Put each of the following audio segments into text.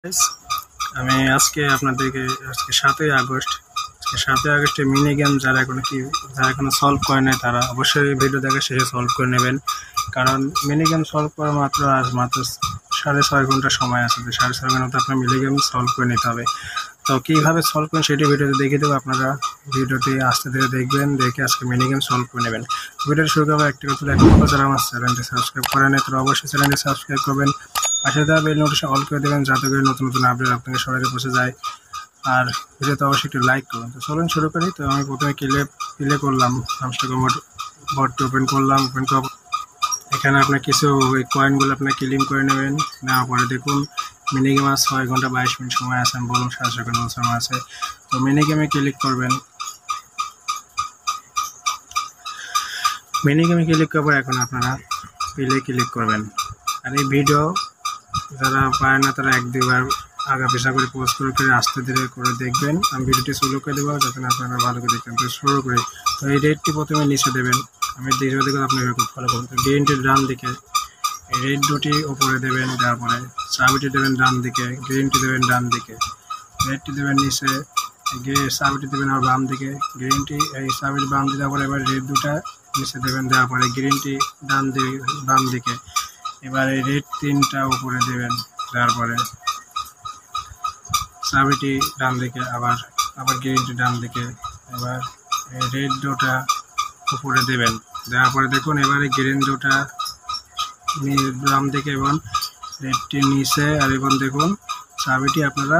Guys, আমি আজকে 7ই আগস্টে মিনি গেম যারা এখনো সলভ করে নাই তারা অবশ্যই ভিডিও দেখে শেষে সলভ করে নেবেন। কারণ মিনি গেম সলভ করা মাত্র 6.5 ঘন্টা সময় আছে। 6.5 ঘন্টা মধ্যে আপনার মিনি গেম সলভ করে নিতে হবে। তো কীভাবে সলভ করেন সেটি ভিডিওতে দেখিয়ে দেবো। আপনারা ভিডিওটি আস্তে ধীরে দেখবেন, দেখে আজকে মিনি গেম সলভ করে নেবেন। ভিডিওটি শুরু করবো একটি কথা, এখন যারা আমার চ্যানেলটি সাবস্ক্রাইব করে নেয় তারা অবশ্যই চ্যানেলটি সাবস্ক্রাইব করবেন। পাশে দেওয়া বেল নোটিফিকেশন অল করে দেবেন যাতে করে নতুন নতুন আপডেট আপনাকে সবাইকে পৌঁছে যায়। আর ভিডিওতে অবশ্যই একটু লাইক করুন। তো চলুন শুরু করি। তো আমি প্রথমে প্লে করলাম, বোর্ডটি ওপেন করলাম। ওপেন করার এখানে আপনার কিছু ওই কয়েনগুলো আপনার ক্লেম করে নেবেন। নেওয়ার পরে দেখুন মিনি গেম 6 ঘন্টা 22 মিনিট সময় আছে, আমি বলুন 7 সেকেন্ড সময় আছে। তো মিনি গেমে ক্লিক করবেন। মিনি গেমে ক্লিক করবো, এখন আপনারা প্লে ক্লিক করবেন। আর এই ভিডিও যারা পায় না তারা 1-2 বার আগা পেশা করে পোস্ট করে আস্তে ধীরে করে দেখবেন। আমি ভিডিওটি শুরু করে দেবো যাতে আপনারা ভালো করে দেখবেন। তো শুরু করি। তো এই রেডটি প্রথমে নিচে দেবেন, আমি দ্বিতীয় দিকে আপনাকে খুব ভালো করবেন। গ্রিনটির ডান দিকে এই রেড দুটি ওপরে দেবেন, দেওয়ার পরে চাবিটি দেবেন ডান দিকে, গ্রিনটি দেবেন ডান দিকে, রেডটি দেবেন নিচে, চাবিটি দেবেন আর বাম দিকে, গ্রিনটি এই চাবিটি বাম দিকে, দেওয়ার পরে এবার রেড দুটা নিচে দেবেন, দেওয়ার পরে গ্রিনটি বাম দিকে, এবার এই রেড 3টা উপরে দেবেন, দেওয়ার পরে চাবিটি ডান দিকে, আবার গ্রিনটি ডান দিকে, এবার এই রেড দুটা উপরে দেবেন, দেওয়ার পরে দেখুন এবারে গ্রিন দুটা বাম দিকে এবং রেডটি নিচে, আর এবং দেখুন চাবিটি আপনারা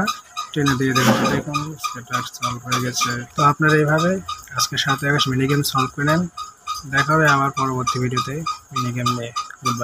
টেনে দিয়ে দেবেন। দেখুন সেটা সলভ হয়ে গেছে। তো আপনারা এইভাবে আজকে 7 আগস্ট মিনি গেম সলভ করে নেন। দেখা হবে আমার পরবর্তী ভিডিওতে মিনি গেম নিয়ে। Good bye.